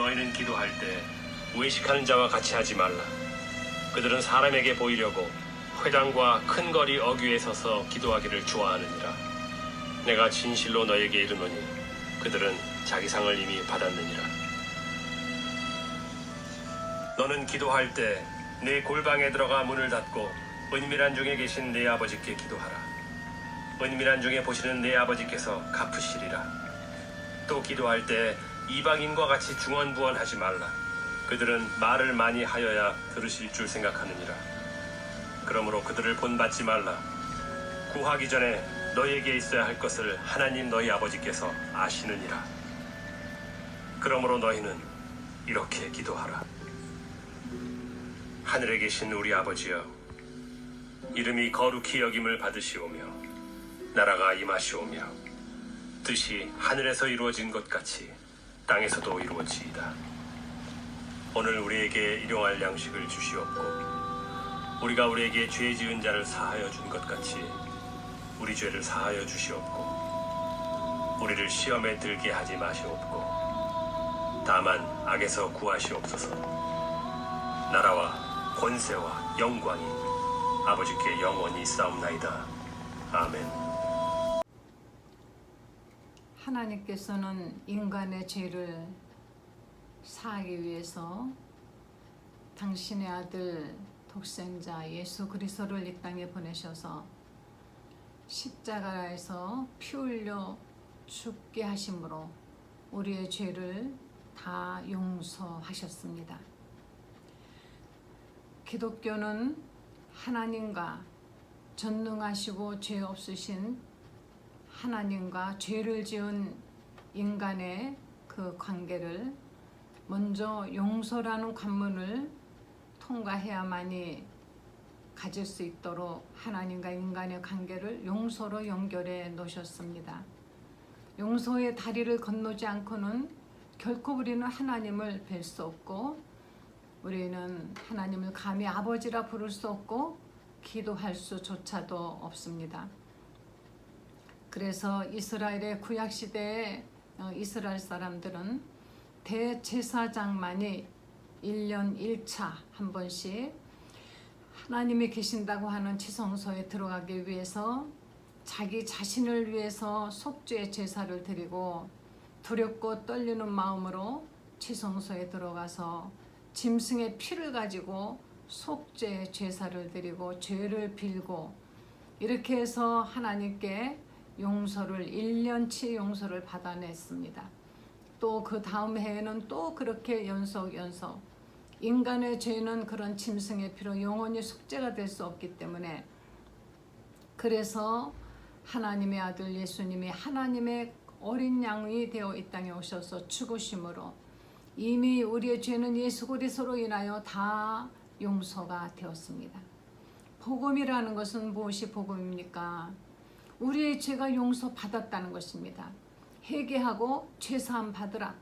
너희는 기도할 때 외식하는 자와 같이 하지 말라. 그들은 사람에게 보이려고 회당과 큰 거리 어귀에 서서 기도하기를 좋아하느니라. 내가 진실로 너에게 이르노니 그들은 자기 상을 이미 받았느니라. 너는 기도할 때 네 골방에 들어가 문을 닫고 은밀한 중에 계신 네 아버지께 기도하라. 은밀한 중에 보시는 네 아버지께서 갚으시리라. 또 기도할 때 이방인과 같이 중언부언하지 말라. 그들은 말을 많이 하여야 들으실 줄 생각하느니라. 그러므로 그들을 본받지 말라. 구하기 전에 너희에게 있어야 할 것을 하나님 너희 아버지께서 아시느니라. 그러므로 너희는 이렇게 기도하라. 하늘에 계신 우리 아버지여, 이름이 거룩히 여김을 받으시오며 나라가 임하시오며 뜻이 하늘에서 이루어진 것 같이 땅에서도 이루어지이다. 오늘 우리에게 일용할 양식을 주시옵고 우리가 우리에게 죄 지은 자를 사하여 준 것 같이 우리 죄를 사하여 주시옵고 우리를 시험에 들게 하지 마시옵고 다만 악에서 구하시옵소서. 나라와 권세와 영광이 아버지께 영원히 있사옵나이다. 아멘. 하나님께서는 인간의 죄를 사하기 위해서 당신의 아들 독생자 예수 그리스도를 이 땅에 보내셔서 십자가에서 피 흘려 죽게 하심으로 우리의 죄를 다 용서하셨습니다. 기독교는 하나님과 전능하시고 죄 없으신 하나님과 죄를 지은 인간의 그 관계를 먼저 용서라는 관문을 통과해야만이 가질 수 있도록 하나님과 인간의 관계를 용서로 연결해 놓으셨습니다. 용서의 다리를 건너지 않고는 결코 우리는 하나님을 뵐 수 없고 우리는 하나님을 감히 아버지라 부를 수 없고 기도할 수조차도 없습니다. 그래서 이스라엘의 구약시대의 이스라엘 사람들은 대제사장만이 1년 1차 한 번씩 하나님이 계신다고 하는 지성소에 들어가기 위해서 자기 자신을 위해서 속죄의 제사를 드리고 두렵고 떨리는 마음으로 지성소에 들어가서 짐승의 피를 가지고 속죄 제사를 드리고 죄를 빌고 이렇게 해서 하나님께 용서를 1년치 용서를 받아냈습니다. 또 그 다음 해에는 또 그렇게 연속 인간의 죄는 그런 짐승의 피로 영원히 속죄가 될 수 없기 때문에 그래서 하나님의 아들 예수님이 하나님의 어린 양이 되어 이 땅에 오셔서 죽으심으로 이미 우리의 죄는 예수 그리스도로 인하여 다 용서가 되었습니다. 복음이라는 것은 무엇이 복음입니까? 우리의 죄가 용서받았다는 것입니다. 회개하고 죄사함 받으라.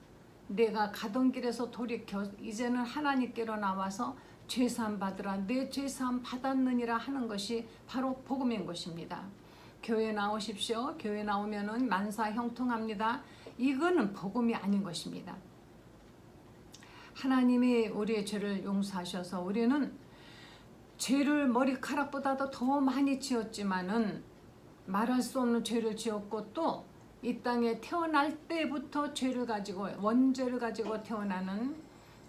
내가 가던 길에서 돌이켜 이제는 하나님께로 나와서 죄사함 받으라. 내 죄사함 받았느니라 하는 것이 바로 복음인 것입니다. 교회 나오십시오. 교회 나오면은 만사 형통합니다. 이거는 복음이 아닌 것입니다. 하나님이 우리의 죄를 용서하셔서 우리는 죄를 머리카락보다도 더 많이 지었지만은 말할 수 없는 죄를 지었고 또 이 땅에 태어날 때부터 죄를 가지고 원죄를 가지고 태어나는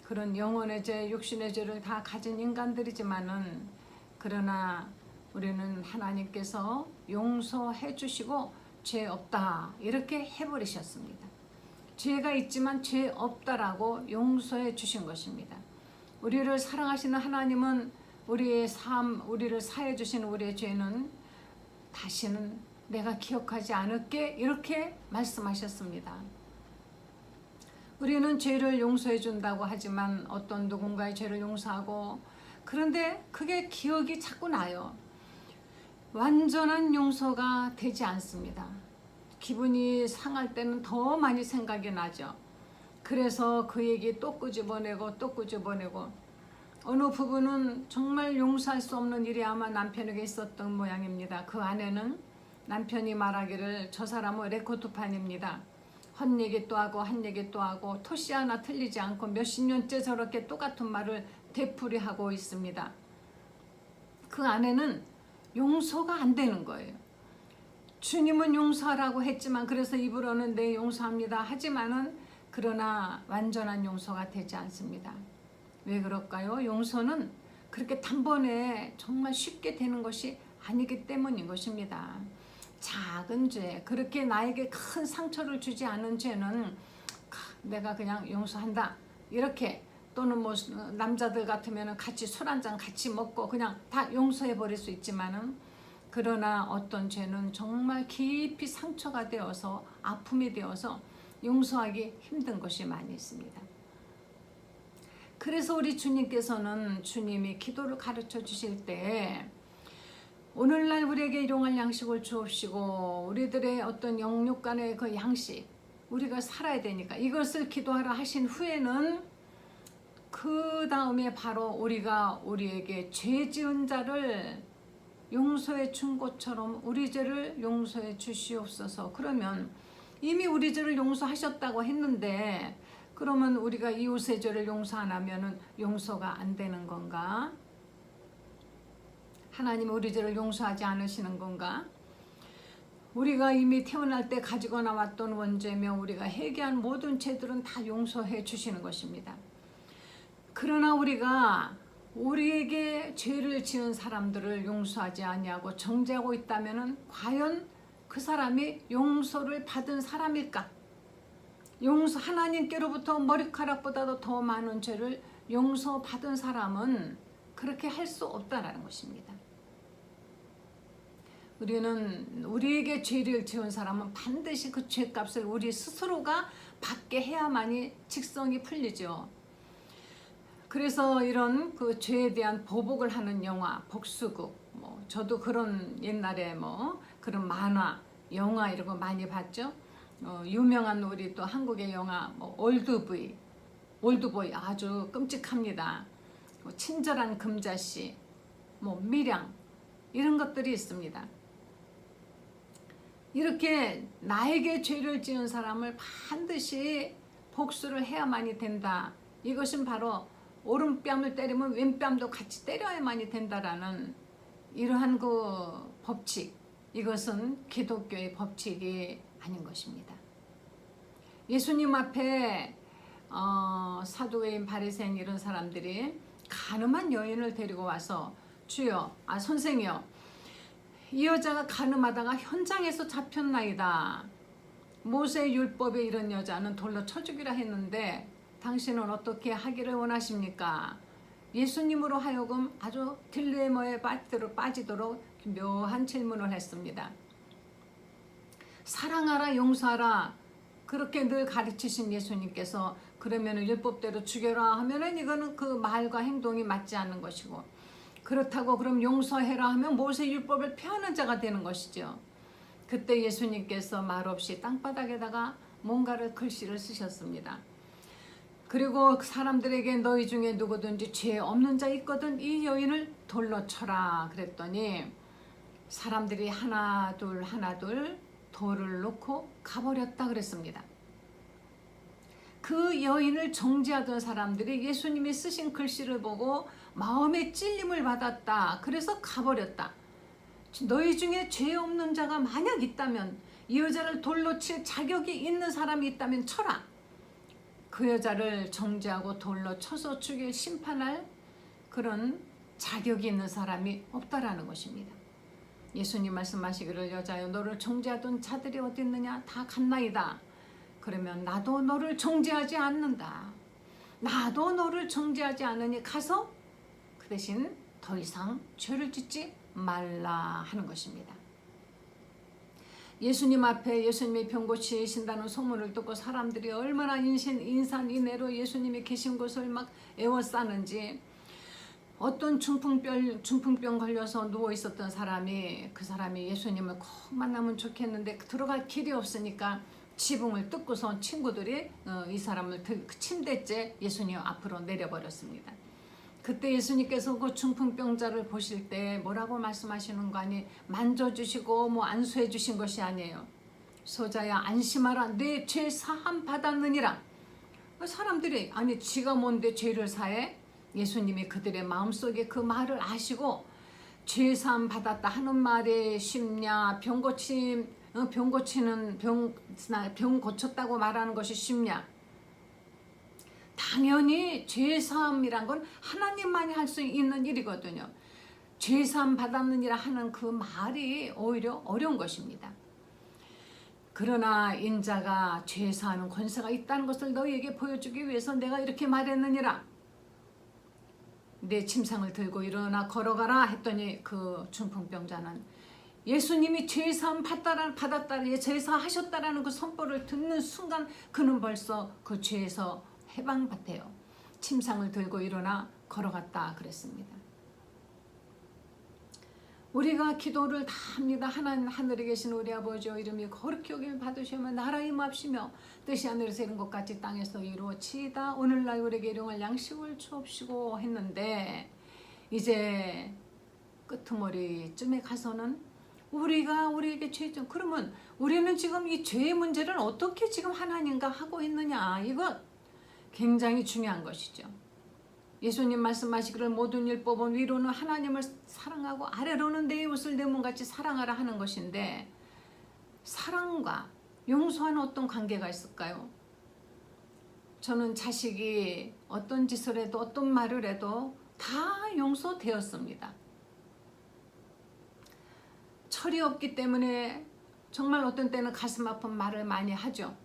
그런 영혼의 죄, 육신의 죄를 다 가진 인간들이지만은 그러나 우리는 하나님께서 용서해 주시고 죄 없다 이렇게 해버리셨습니다. 죄가 있지만 죄 없다라고 용서해 주신 것입니다. 우리를 사랑하시는 하나님은 우리의 삶, 우리를 사해 주신 우리의 죄는 다시는 내가 기억하지 않을게 이렇게 말씀하셨습니다. 우리는 죄를 용서해 준다고 하지만 어떤 누군가의 죄를 용서하고 그런데 그게 기억이 자꾸 나요. 완전한 용서가 되지 않습니다. 기분이 상할 때는 더 많이 생각이 나죠. 그래서 그 얘기 또 끄집어내고 또 끄집어내고 어느 부분은 정말 용서할 수 없는 일이 아마 남편에게 있었던 모양입니다. 그 안에는 남편이 말하기를 저 사람은 레코드판입니다. 헛 얘기 또 하고 한 얘기 또 하고 토시 하나 틀리지 않고 몇십 년째 저렇게 똑같은 말을 되풀이하고 있습니다. 그 안에는 용서가 안 되는 거예요. 주님은 용서하라고 했지만 그래서 입으로는 네 용서합니다 하지만은 그러나 완전한 용서가 되지 않습니다. 왜 그럴까요? 용서는 그렇게 단번에 정말 쉽게 되는 것이 아니기 때문인 것입니다. 작은 죄, 그렇게 나에게 큰 상처를 주지 않은 죄는 내가 그냥 용서한다 이렇게, 또는 뭐 남자들 같으면 같이 술 한잔 같이 먹고 그냥 다 용서해 버릴 수 있지만은, 그러나 어떤 죄는 정말 깊이 상처가 되어서 아픔이 되어서 용서하기 힘든 것이 많이 있습니다. 그래서 우리 주님께서는 주님이 기도를 가르쳐 주실 때 오늘날 우리에게 일용할 양식을 주옵시고, 우리들의 어떤 영육 간의 그 양식, 우리가 살아야 되니까 이것을 기도하라 하신 후에는 그 다음에 바로 우리가 우리에게 죄 지은 자를 용서해 준 것처럼 우리 죄를 용서해 주시옵소서. 그러면 이미 우리 죄를 용서하셨다고 했는데, 그러면 우리가 이웃의 죄를 용서 안 하면은 용서가 안 되는 건가? 하나님은 우리 죄를 용서하지 않으시는 건가? 우리가 이미 태어날 때 가지고 나왔던 원죄며 우리가 회개한 모든 죄들은 다 용서해 주시는 것입니다. 그러나 우리가 우리에게 죄를 지은 사람들을 용서하지 아니하고 정죄하고 있다면은 과연 그 사람이 용서를 받은 사람일까? 하나님께로부터 머리카락보다도 더 많은 죄를 용서받은 사람은 그렇게 할 수 없다라는 것입니다. 우리에게 죄를 지은 사람은 반드시 그 죄값을 우리 스스로가 받게 해야만이 직성이 풀리죠. 그래서 이런 그 죄에 대한 보복을 하는 영화, 복수극, 저도 그런 옛날에 그런 만화, 영화 이런 거 많이 봤죠. 유명한 우리 또 한국의 영화 올드보이 아주 끔찍합니다. 친절한 금자씨, 밀양 이런 것들이 있습니다. 이렇게 나에게 죄를 지은 사람을 반드시 복수를 해야만이 된다. 이것은 바로 오른뺨을 때리면 왼뺨도 같이 때려야만이 된다라는 이러한 그 법칙, 이것은 기독교의 법칙이 아닌 것입니다. 예수님 앞에 사두개인 바리새인 이런 사람들이 간음한 여인을 데리고 와서 주여, 선생이여, 이 여자가 간음하다가 현장에서 잡혔나이다. 모세 율법에 이런 여자는 돌로 쳐 죽이라 했는데 당신은 어떻게 하기를 원하십니까? 예수님으로 하여금 아주 딜레마에 빠지도록 묘한 질문을 했습니다. 사랑하라, 용서하라 그렇게 늘 가르치신 예수님께서 그러면 율법대로 죽여라 하면은 이거는 그 말과 행동이 맞지 않는 것이고, 그렇다고 그럼 용서해라 하면 모세 율법을 폐하는 자가 되는 것이죠. 그때 예수님께서 말없이 땅바닥에다가 뭔가를 글씨를 쓰셨습니다. 그리고 사람들에게 너희 중에 누구든지 죄 없는 자 있거든 이 여인을 돌로 쳐라 그랬더니 사람들이 하나 둘 돌을 놓고 가버렸다 그랬습니다. 그 여인을 정죄하던 사람들이 예수님이 쓰신 글씨를 보고 마음의 찔림을 받았다. 그래서 가버렸다. 너희 중에 죄 없는 자가 만약 있다면, 이 여자를 돌로 칠 자격이 있는 사람이 있다면 쳐라. 그 여자를 정죄하고 돌로 쳐서 죽일 심판할 그런 자격이 있는 사람이 없다라는 것입니다. 예수님 말씀하시기를 여자여 너를 정죄하던 자들이 어디 있느냐? 다 갔나이다. 그러면 나도 너를 정죄하지 않는다. 나도 너를 정죄하지 않으니 가서 그 대신 더 이상 죄를 짓지 말라 하는 것입니다. 예수님 앞에 예수님이 병 고치신다는 소문을 듣고 사람들이 얼마나 인산인해로 예수님이 계신 곳을 막 애워싸는지, 어떤 중풍병 걸려서 누워 있었던 사람이, 그 사람이 예수님을 꼭 만나면 좋겠는데 들어갈 길이 없으니까 지붕을 뜯고서 친구들이 이 사람을 침대째 예수님 앞으로 내려버렸습니다. 그때 예수님께서 그 중풍병자를 보실 때 뭐라고 말씀하시는 거 아니, 만져주시고 안수해 주신 것이 아니에요. 소자야 안심하라 내 죄 사함 받았느니라. 사람들이 아니 지가 뭔데 죄를 사해? 예수님이 그들의 마음속에 그 말을 아시고 죄 사함 받았다 하는 말이 쉽냐? 병 고치는 병 고쳤다고 말하는 것이 쉽냐? 당연히 죄 사함이란 건 하나님만이 할 수 있는 일이거든요. 죄 사함 받았느니라 하는 그 말이 오히려 어려운 것입니다. 그러나 인자가 죄 사하는 권세가 있다는 것을 너희에게 보여주기 위해서 내가 이렇게 말했느니라. 내 침상을 들고 일어나 걸어가라 했더니 그 중풍병자는 예수님이 죄 사함 받았다, 죄 사하셨다라는 그 선포를 듣는 순간 그는 벌써 그 죄에서 해방받대요. 침상을 들고 일어나 걸어갔다 그랬습니다. 우리가 기도를 다 합니다. 하늘에 계신 우리 아버지여 이름이 거룩히 여김을 받으시며 나라 임합시며 뜻이 하늘에서 이룬 것 같이 땅에서 이루어지이다. 오늘날 우리에게 일용할 양식을 주옵시고 했는데 이제 끄트머리쯤에 가서는 우리에게 죄죠. 그러면 우리는 지금 이 죄의 문제를 어떻게 지금 하나님과 하고 있느냐, 이것 굉장히 중요한 것이죠. 예수님 말씀하시기를 모든 율법은 위로는 하나님을 사랑하고 아래로는 내 이웃을 내 몸같이 사랑하라 하는 것인데, 사랑과 용서와는 어떤 관계가 있을까요? 저는 자식이 어떤 짓을 해도 어떤 말을 해도 다 용서되었습니다. 철이 없기 때문에 정말 어떤 때는 가슴 아픈 말을 많이 하죠.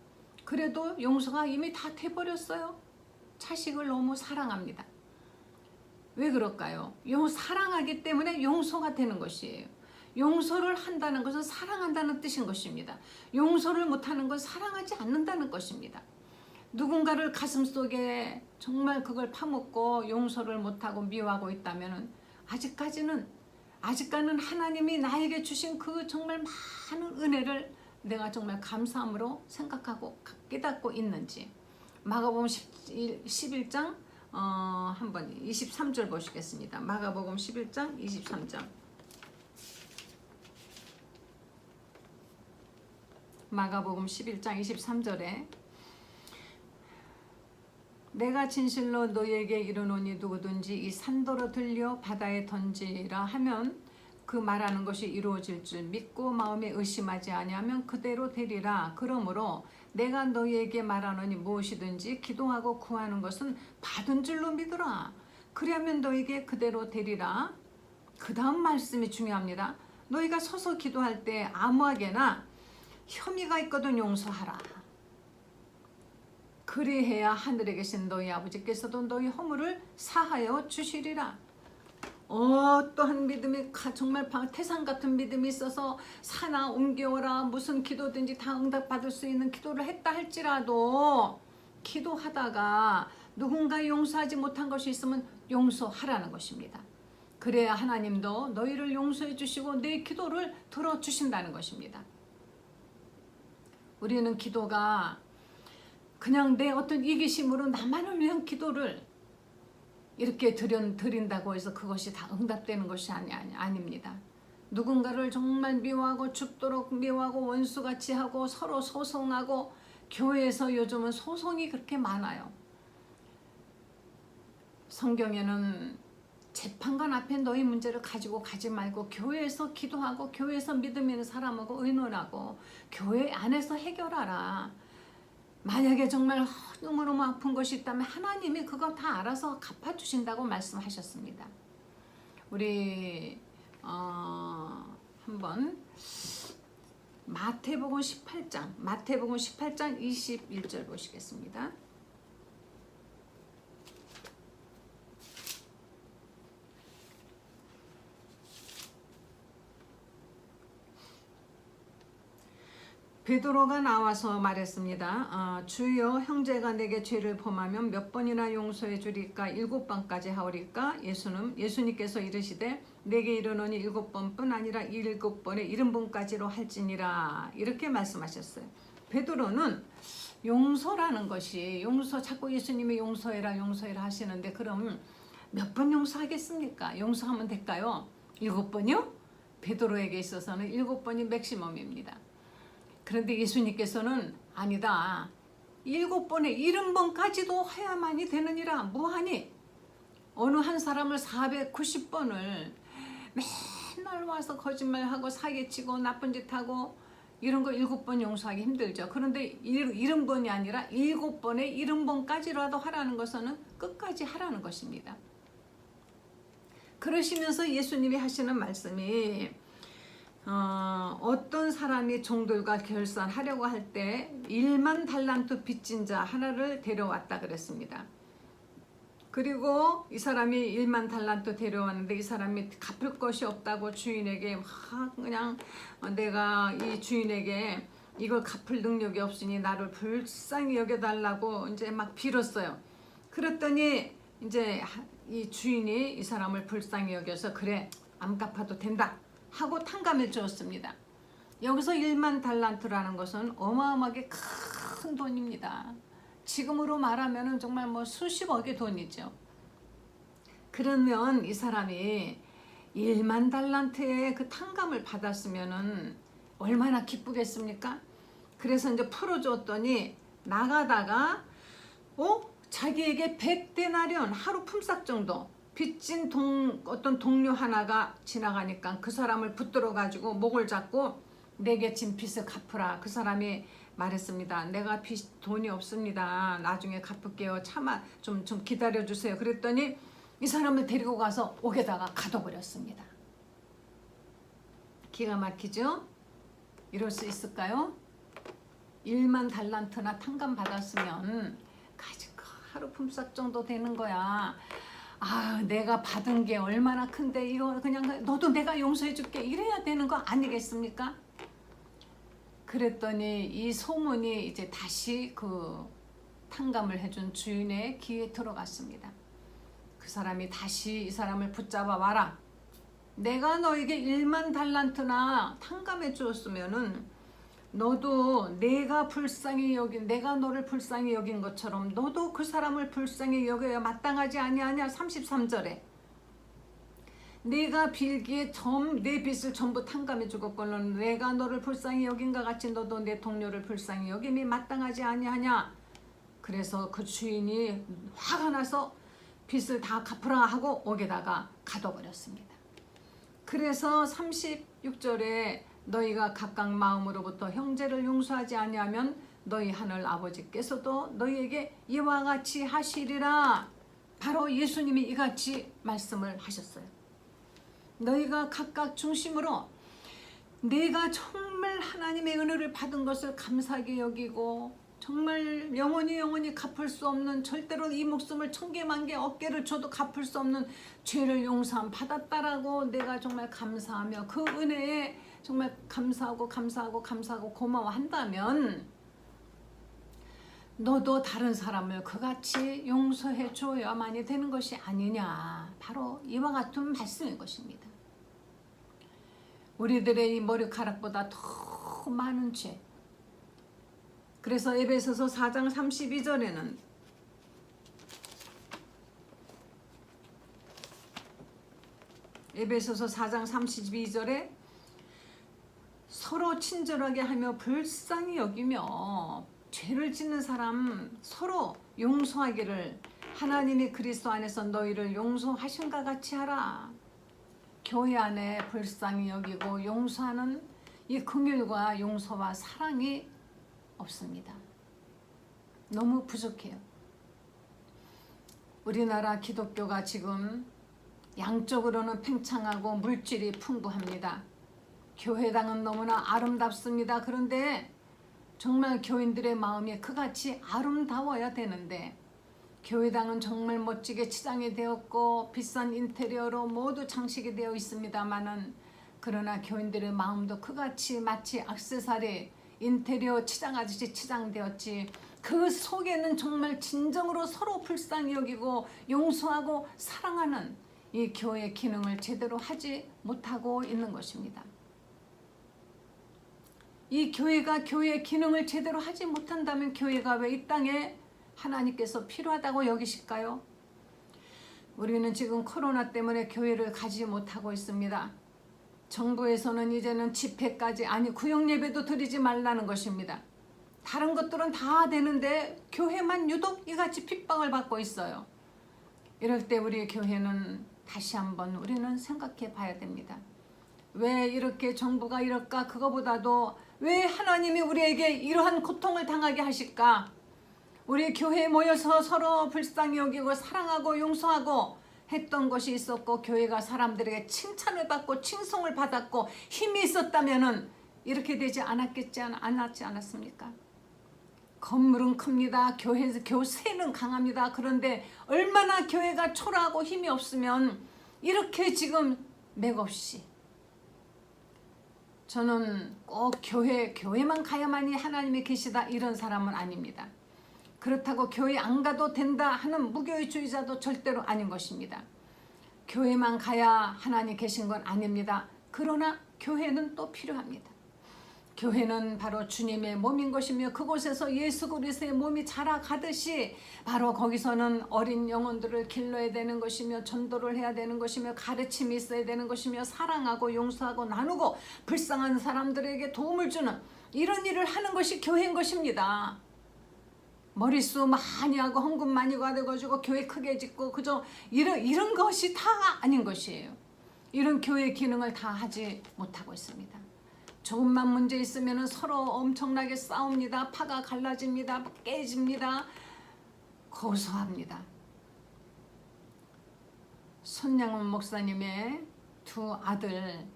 그래도 용서가 이미 다 돼버렸어요. 자식을 너무 사랑합니다. 왜 그럴까요? 사랑하기 때문에 용서가 되는 것이에요. 용서를 한다는 것은 사랑한다는 뜻인 것입니다. 용서를 못하는 건 사랑하지 않는다는 것입니다. 누군가를 가슴속에 정말 그걸 파묻고 용서를 못하고 미워하고 있다면 아직까지는 하나님이 나에게 주신 그 정말 많은 은혜를 내가 정말 감사함으로 생각하고 깨닫고 있는지. 마가복음 11장 한번 23절 보시겠습니다. 마가복음 11장 23절. 마가복음 11장 23절에 내가 진실로 너희에게 이르노니 누구든지 이 산더러 들려 바다에 던지라 하면 그 말하는 것이 이루어질 줄 믿고 마음에 의심하지 아니하면 그대로 되리라. 그러므로 내가 너희에게 말하노니 무엇이든지 기도하고 구하는 것은 받은 줄로 믿으라. 그리하면 너희에게 그대로 되리라. 그 다음 말씀이 중요합니다. 너희가 서서 기도할 때 아무에게나 혐의가 있거든 용서하라. 그리해야 하늘에 계신 너희 아버지께서도 너희 허물을 사하여 주시리라. 어떠한 믿음이 정말 태산 같은 믿음이 있어서 사나 옮겨오라 무슨 기도든지 다 응답받을 수 있는 기도를 했다 할지라도 기도하다가 누군가 용서하지 못한 것이 있으면 용서하라는 것입니다. 그래야 하나님도 너희를 용서해 주시고 내 기도를 들어주신다는 것입니다. 우리는 기도가 그냥 내 어떤 이기심으로 나만을 위한 기도를 이렇게 드린다고 해서 그것이 다 응답되는 것이 아닙니다. 누군가를 정말 미워하고 죽도록 미워하고 원수같이 하고 서로 소송하고, 교회에서 요즘은 소송이 그렇게 많아요. 성경에는 재판관 앞에 너희 문제를 가지고 가지 말고 교회에서 기도하고 교회에서 믿음 있는 사람하고 의논하고 교회 안에서 해결하라. 만약에 정말 너무너무 아픈 것이 있다면 하나님이 그거 다 알아서 갚아주신다고 말씀하셨습니다. 우리 한번 마태복음 18장 21절 보시겠습니다. 베드로가 나와서 말했습니다. 주여 형제가 내게 죄를 범하면 몇 번이나 용서해 주리까? 7번까지 하오리까? 예수님께서 이르시되 내게 이르노니 7번뿐 아니라 7번에 70번까지로 할지니라. 이렇게 말씀하셨어요. 베드로는 용서라는 것이 자꾸 예수님이 용서해라 하시는데 그럼 몇 번 용서하겠습니까? 용서하면 될까요? 7번이요? 베드로에게 있어서는 7번이 맥시멈입니다. 그런데 예수님께서는 아니다. 7번에 70번까지도 해야만이 되느니라. 뭐하니? 어느 한 사람을 490번을 맨날 와서 거짓말하고 사기치고 나쁜 짓 하고 이런 거 7번 용서하기 힘들죠. 그런데 70번이 아니라 7번에 70번까지라도 하라는 것은 끝까지 하라는 것입니다. 그러시면서 예수님이 하시는 말씀이 어떤 사람이 종들과 결산하려고 할 때 1만 달란트 빚진 자 하나를 데려왔다 그랬습니다. 그리고 이 사람이 1만 달란트 데려왔는데 이 사람이 갚을 것이 없다고 주인에게 막 그냥 내가 이 주인에게 이걸 갚을 능력이 없으니 나를 불쌍히 여겨달라고 이제 막 빌었어요. 그랬더니 이제 이 주인이 이 사람을 불쌍히 여겨서 그래 안 갚아도 된다 하고 탕감해 주었습니다. 여기서 1만 달란트라는 것은 어마어마하게 큰 돈입니다. 지금으로 말하면 정말 뭐 수십억의 돈이죠. 그러면 이 사람이 1만 달란트의 그 탕감을 받았으면은 얼마나 기쁘겠습니까? 그래서 이제 풀어줬더니 나가다가 자기에게 100데나리온 하루 품삯 정도 빚진 어떤 동료 하나가 지나가니까 그 사람을 붙들어 가지고 목을 잡고 내게 진 빚을 갚으라. 그 사람이 말했습니다. 내가 돈이 없습니다. 나중에 갚을게요. 좀 기다려 주세요. 그랬더니 이 사람을 데리고 가서 옥에다가 가둬버렸습니다. 기가 막히죠? 이럴 수 있을까요? 1만 달란트나 탕감 받았으면 하루 품삯 정도 되는 거야. 내가 받은 게 얼마나 큰데 이거 그냥 너도 내가 용서해 줄게 이래야 되는 거 아니겠습니까? 그랬더니 이 소문이 이제 다시 그 탕감을 해준 주인의 귀에 들어갔습니다. 그 사람이 다시 이 사람을 붙잡아 와라. 내가 너에게 1만 달란트나 탕감해 주었으면은 너도 내가 너를 불쌍히 여긴 것처럼 너도 그 사람을 불쌍히 여겨야 마땅하지 아니하냐. 33절에 내가 빌기에 내 빚을 전부 탕감해 주었거늘 내가 너를 불쌍히 여긴과 같이 너도 내 동료를 불쌍히 여김이 마땅하지 아니하냐. 그래서 그 주인이 화가 나서 빚을 다 갚으라 하고 옥에다가 가둬버렸습니다. 그래서 36절에 너희가 각각 마음으로부터 형제를 용서하지 아니하면 너희 하늘 아버지께서도 너희에게 이와 같이 하시리라. 바로 예수님이 이같이 말씀을 하셨어요. 너희가 각각 중심으로 내가 정말 하나님의 은혜를 받은 것을 감사하게 여기고 정말 영원히 갚을 수 없는 절대로 이 목숨을 1000개 만개 어깨를 줘도 갚을 수 없는 죄를 용서함 받았다라고 내가 정말 감사하며 그 은혜에 정말 감사하고 고마워한다면 너도 다른 사람을 그같이 용서해 줘야만이 되는 것이 아니냐. 바로 이와 같은 말씀인 것입니다. 우리들의 이 머리카락보다 더 많은 죄. 그래서 에베소서 4장 32절에는 에베소서 4장 32절에 서로 친절하게 하며 불쌍히 여기며 죄를 짓는 사람 서로 용서하기를 하나님이 그리스도 안에서 너희를 용서하신가 같이 하라. 교회 안에 불쌍히 여기고 용서하는 이 긍휼과 용서와 사랑이 없습니다. 너무 부족해요. 우리나라 기독교가 지금 양적으로는 팽창하고 물질이 풍부합니다. 교회당은 너무나 아름답습니다. 그런데 정말 교인들의 마음이 그같이 아름다워야 되는데 교회당은 정말 멋지게 치장이 되었고 비싼 인테리어로 모두 장식이 되어 있습니다마는 그러나 교인들의 마음도 그같이 마치 액세서리 인테리어 치장하듯이 치장되었지 그 속에는 정말 진정으로 서로 불쌍히 여기고 용서하고 사랑하는 이 교회의 기능을 제대로 하지 못하고 있는 것입니다. 이 교회가 교회의 기능을 제대로 하지 못한다면 교회가 왜 이 땅에 하나님께서 필요하다고 정부에서는 이제는 집회까지 아니 구역 예배도 드리지 말라는 것입니다. 다른 것들은 다 되는데 교회만 유독 이같이 핍박을 받고 있어요. 이럴 때 우리 교회는 다시 한번 우리는 생각해 봐야 됩니다. 왜 이렇게 정부가 이럴까? 그거보다도 왜 하나님이 우리에게 이러한 고통을 당하게 하실까? 우리 교회에 모여서 서로 불쌍히 여기고 사랑하고 용서하고 했던 것이 있었고 교회가 사람들에게 칭찬을 받고 칭송을 받았고 힘이 있었다면은 이렇게 되지 않았지 않았습니까? 건물은 큽니다. 교세는 강합니다. 그런데 얼마나 교회가 초라하고 힘이 없으면 이렇게 지금 맥없이 저는 꼭 교회만 가야만이 하나님이 계시다 이런 사람은 아닙니다. 그렇다고 교회 안 가도 된다 하는 무교회주의자도 절대로 아닌 것입니다. 교회만 가야 하나님 계신 건 아닙니다. 그러나 교회는 또 필요합니다. 교회는 바로 주님의 몸인 것이며 그곳에서 예수 그리스도의 몸이 자라가듯이 바로 거기서는 어린 영혼들을 길러야 되는 것이며 전도를 해야 되는 것이며 가르침이 있어야 되는 것이며 사랑하고 용서하고 나누고 불쌍한 사람들에게 도움을 주는 이런 일을 하는 것이 교회인 것입니다. 머릿수 많이 하고 헌금 많이 받아가지고 교회 크게 짓고 그저 이런 것이 다 아닌 것이에요. 이런 교회 기능을 다 하지 못하고 있습니다. 조금만 문제 있으면 서로 엄청나게 싸웁니다. 파가 갈라집니다. 깨집니다. 고소합니다. 손양원 목사님의 두 아들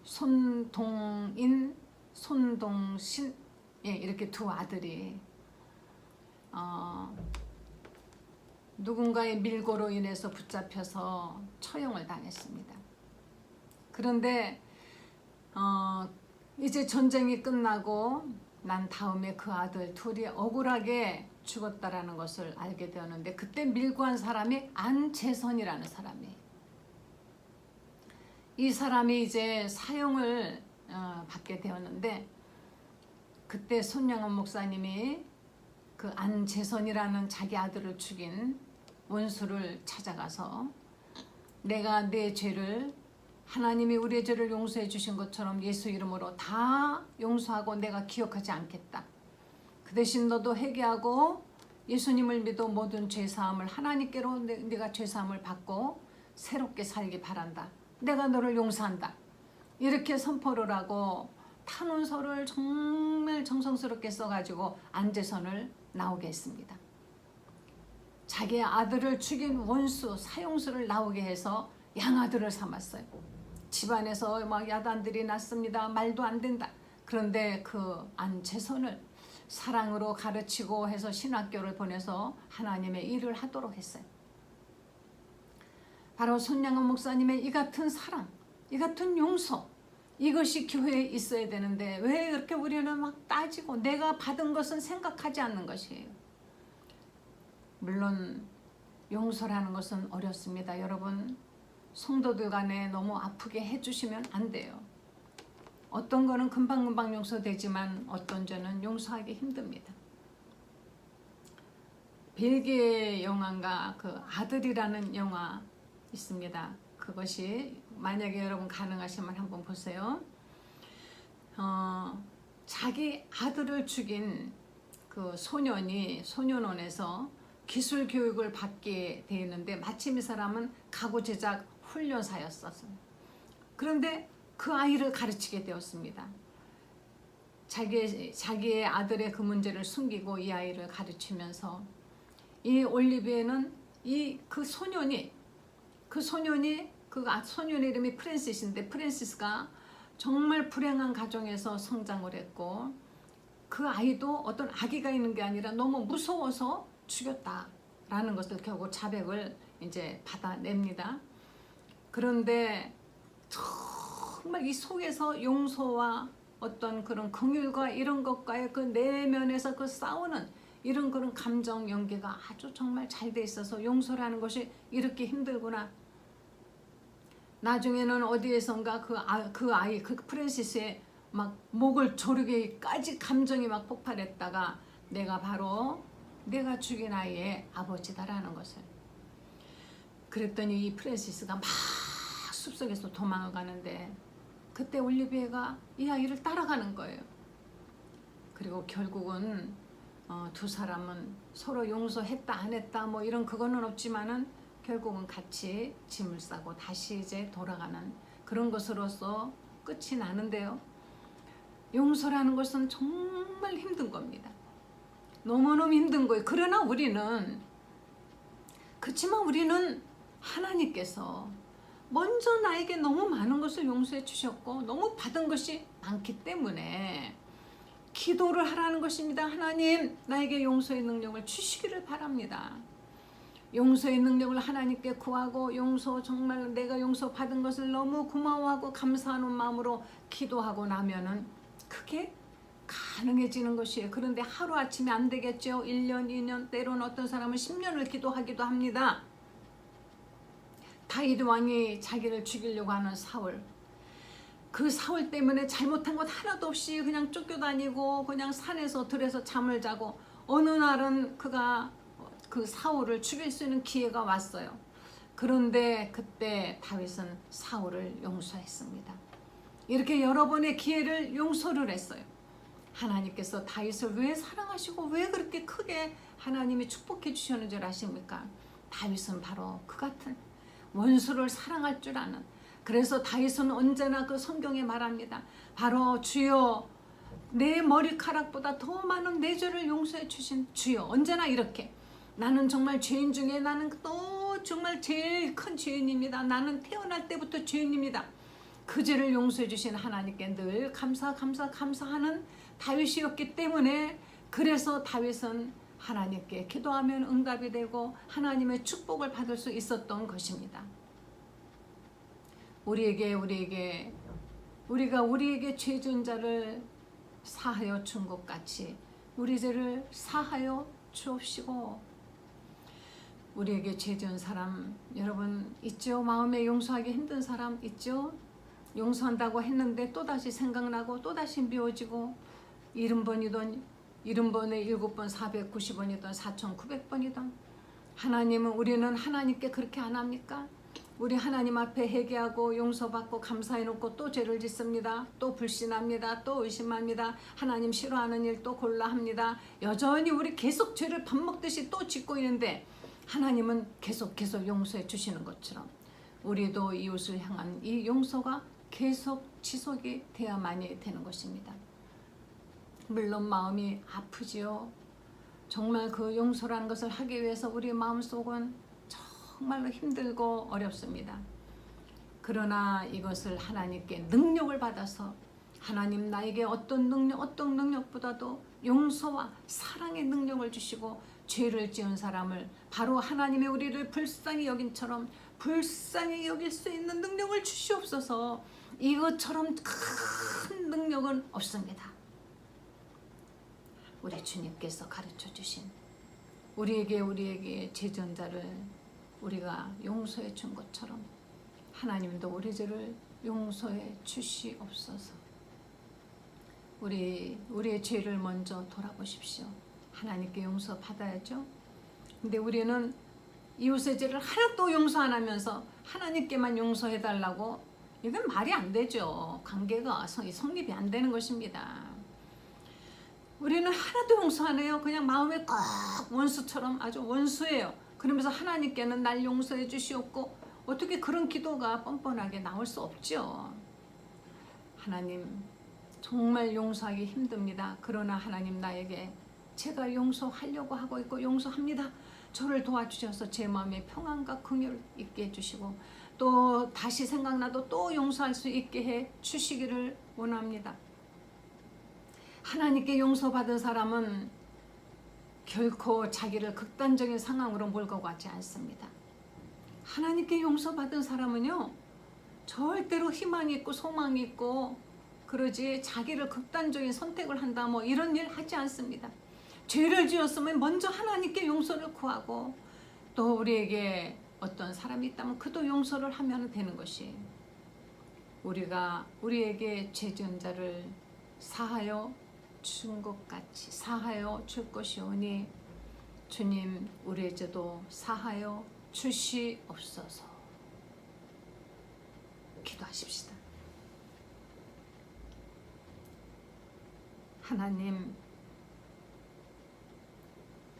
손동인, 손동신 이렇게 두 아들이 누군가의 밀고로 인해서 붙잡혀서 처형을 당했습니다. 그런데 이제 전쟁이 끝나고 난 다음에 그 아들 둘이 억울하게 죽었다라는 것을 알게 되었는데 그때 밀고한 사람이 안재선이라는 사람이에요. 이 사람이 이제 사형을 받게 되었는데 그때 손양원 목사님이 그 안재선이라는 자기 아들을 죽인 원수를 찾아가서 내가 내 죄를 하나님이 우리의 죄를 용서해 주신 것처럼 예수 이름으로 다 용서하고 내가 기억하지 않겠다. 그 대신 너도 회개하고 예수님을 믿어 모든 죄사함을 하나님께로 네가 죄사함을 받고 새롭게 살기 바란다. 내가 너를 용서한다. 이렇게 선포를 하고 탄원서를 정말 정성스럽게 써가지고 안재선을 나오게 했습니다. 자기의 아들을 죽인 원수 사형수를 나오게 해서 양아들을 삼았어요. 집안에서 막 야단들이 났습니다. 말도 안 된다. 그런데 그 안재선을 사랑으로 가르치고 해서 신학교를 보내서 하나님의 일을 하도록 했어요. 바로 손양원 목사님의 이 같은 사랑, 이 같은 용서, 이것이 교회에 있어야 되는데 왜 이렇게 우리는 막 따지고 내가 받은 것은 생각하지 않는 것이에요. 물론 용서라는 것은 어렵습니다. 여러분 성도들 간에 너무 아프게 해주시면 안 돼요. 어떤 거는 금방금방 용서되지만 어떤 죄는 용서하기 힘듭니다. 벨기에 영화인가 그 아들이라는 영화 있습니다. 그것이 만약에 여러분 가능하시면 한번 보세요. 자기 아들을 죽인 그 소년이 소년원에서 기술 교육을 받게 되는데 마침 이 사람은 가구 제작 훈련사였었어요. 그런데 그 아이를 가르치게 되었습니다. 자기의 아들의 그 문제를 숨기고 이 아이를 가르치면서 이 올리비에는 그 소년이 그 소년의 이름이 프랜시스인데 프랜시스가 정말 불행한 가정에서 성장을 했고 그 아이도 어떤 악의가 있는 게 아니라 너무 무서워서 죽였다라는 것을 결국 자백을 이제 받아냅니다. 그런데 정말 이 속에서 용서와 어떤 그런 긍휼과 이런 것과의 그 내면에서 그 싸우는 이런 그런 감정 연계가 아주 정말 잘 돼 있어서 용서라는 것이 이렇게 힘들구나. 나중에는 어디에선가 그 아이 그 프랜시스의 막 목을 조르기까지 감정이 막 폭발했다가 내가 죽인 아이의 아버지다라는 것을. 그랬더니 이 프랜시스가 막 숲속에서 도망을 가는데 그때 올리비에가 이 아이를 따라가는 거예요. 그리고 결국은 두 사람은 서로 용서했다 안 했다 뭐 이런 그거는 없지만은 결국은 같이 짐을 싸고 다시 이제 돌아가는 그런 것으로서 끝이 나는데요. 용서라는 것은 정말 힘든 겁니다. 너무너무 힘든 거예요. 그러나 그렇지만 우리는 하나님께서 먼저 나에게 너무 많은 것을 용서해 주셨고 너무 받은 것이 많기 때문에 기도를 하라는 것입니다. 하나님, 나에게 용서의 능력을 주시기를 바랍니다. 용서의 능력을 하나님께 구하고 정말 내가 용서받은 것을 너무 고마워하고 감사하는 마음으로 기도하고 나면은 그게 가능해지는 것이에요. 그런데 하루아침에 안 되겠죠. 1년, 2년, 때로는 어떤 사람은 10년을 기도하기도 합니다. 다윗 왕이 자기를 죽이려고 하는 사울, 그 사울 때문에 잘못한 것 하나도 없이 그냥 쫓겨다니고 그냥 산에서 들에서 잠을 자고 어느 날은 그가 그 사울을 죽일 수 있는 기회가 왔어요. 그런데 그때 다윗은 사울을 용서했습니다. 이렇게 여러 번의 기회를 용서를 했어요. 하나님께서 다윗을 왜 사랑하시고 왜 그렇게 크게 하나님이 축복해 주셨는 줄 아십니까? 다윗은 바로 그 같은 원수를 사랑할 줄 아는, 그래서 다윗은 언제나 그 성경에 말합니다. 바로 주여 내 머리카락보다 더 많은 내 죄를 용서해 주신 주여, 언제나 이렇게 나는 정말 죄인 중에 나는 또 정말 제일 큰 죄인입니다. 나는 태어날 때부터 죄인입니다. 그 죄를 용서해 주신 하나님께 늘 감사하는 다윗이었기 때문에, 그래서 다윗은 하나님께 기도하면 응답이 되고 하나님의 축복을 받을 수 있었던 것입니다. 우리가 우리에게 죄 지은 자를 사하여 준 것 같이 우리 죄를 사하여 주옵시고. 우리에게 죄 지은 사람 여러분 있죠? 마음에 용서하기 힘든 사람 있죠? 용서한다고 했는데 또다시 생각나고 또다시 미워지고 70번이던 70번에 7번 490번이던 4900번이던 우리는 하나님께 그렇게 안 합니까? 우리 하나님 앞에 회개하고 용서받고 감사해놓고 또 죄를 짓습니다. 또 불신합니다. 또 의심합니다. 하나님 싫어하는 일 또 골라 합니다. 여전히 우리 계속 죄를 밥 먹듯이 또 짓고 있는데 하나님은 계속 용서해 주시는 것처럼 우리도 이웃을 향한 이 용서가 계속 지속이 돼야만이 되는 것입니다. 물론 마음이 아프지요. 정말 그 용서라는 것을 하기 위해서 우리 마음속은 정말로 힘들고 어렵습니다. 그러나 이것을 하나님께 능력을 받아서 하나님 나에게 어떤 능력보다도 용서와 사랑의 능력을 주시고 죄를 지은 사람을 바로 하나님의 우리를 불쌍히 여긴처럼 불쌍히 여길 수 있는 능력을 주시옵소서. 이것처럼 큰 능력은 없습니다. 우리 주님께서 가르쳐 주신 우리에게 죄 지은 자를 우리가 용서해 준 것처럼 하나님도 우리 죄를 용서해 주시옵소서. 우리의 죄를 먼저 돌아보십시오. 하나님께 용서 받아야죠. 근데 우리는 이웃의 죄를 하나도 용서 안 하면서 하나님께만 용서해 달라고, 이건 말이 안 되죠. 관계가 성립이 안 되는 것입니다. 우리는 하나도 용서 안 해요. 그냥 마음에 꼭 원수처럼 아주 원수예요. 그러면서 하나님께는 날 용서해 주시옵고, 어떻게 그런 기도가 뻔뻔하게 나올 수 없죠. 하나님 정말 용서하기 힘듭니다. 그러나 하나님 나에게 제가 용서하려고 하고 있고 용서합니다. 저를 도와주셔서 제 마음에 평안과 긍휼 있게 해주시고 또 다시 생각나도 또 용서할 수 있게 해 주시기를 원합니다. 하나님께 용서받은 사람은 결코 자기를 극단적인 상황으로 몰고 가지 않습니다. 하나님께 용서받은 사람은요, 절대로 희망이 있고 소망이 있고 그러지 자기를 극단적인 선택을 한다 뭐 이런 일 하지 않습니다. 죄를 지었으면 먼저 하나님께 용서를 구하고 또 우리에게 어떤 사람이 있다면 그도 용서를 하면 되는 것이, 우리가 우리에게 죄 지은 자를 사하여 준 것 같이 사하여 줄 것이오니 주님 우리의 죄도 사하여 주시옵소서. 기도하십시다. 하나님,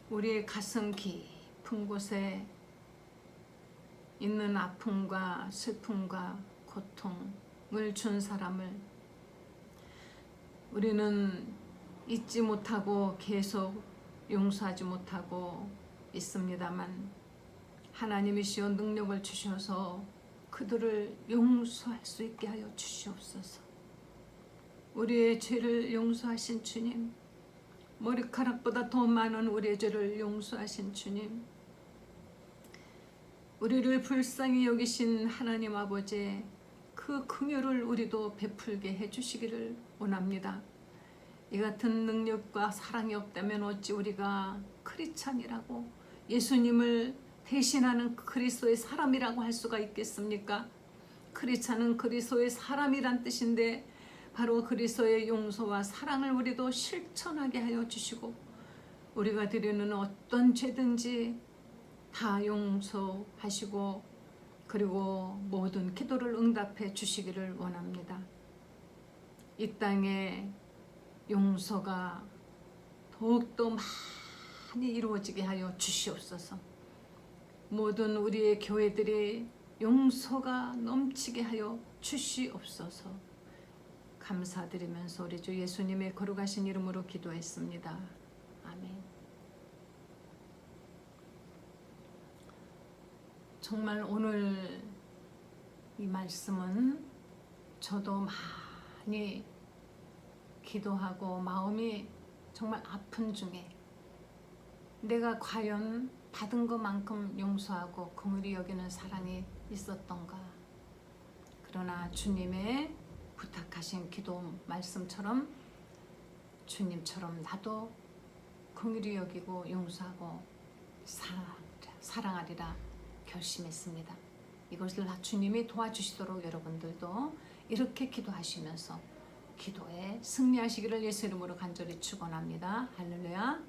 우리의 가슴 깊은 곳에 있는 아픔과 슬픔과 고통을 준 사람을 우리는 잊지 못하고 계속 용서하지 못하고 있습니다만, 하나님이시여 능력을 주셔서 그들을 용서할 수 있게 하여 주시옵소서. 우리의 죄를 용서하신 주님, 머리카락보다 더 많은 우리의 죄를 용서하신 주님, 우리를 불쌍히 여기신 하나님 아버지의 그 긍휼을 우리도 베풀게 해주시기를 원합니다. 이 같은 능력과 사랑이 없다면 어찌 우리가 크리스찬이라고, 예수님을 대신하는 그리스도의 사람이라고 할 수가 있겠습니까? 크리스찬은 그리스도의 사람이란 뜻인데, 바로 그리스도의 용서와 사랑을 우리도 실천하게 하여 주시고, 우리가 드리는 어떤 죄든지 다 용서하시고, 그리고 모든 기도를 응답해 주시기를 원합니다. 이 땅에 용서가 더욱더 많이 이루어지게 하여 주시옵소서. 모든 우리의 교회들이 용서가 넘치게 하여 주시옵소서. 감사드리면서 우리 주 예수님의 거룩하신 이름으로 기도했습니다. 아멘. 정말 오늘 이 말씀은 저도 많이 기도하고 마음이 정말 아픈 중에, 내가 과연 받은 것만큼 용서하고 긍휼히 여기는 사랑이 있었던가. 그러나 주님의 부탁하신 기도 말씀처럼 주님처럼 나도 긍휼히 여기고 용서하고 사랑하리라 결심했습니다. 이것을 주님이 도와주시도록 여러분들도 이렇게 기도하시면서 기도에 승리하시기를 예수 이름으로 간절히 축원합니다. 할렐루야.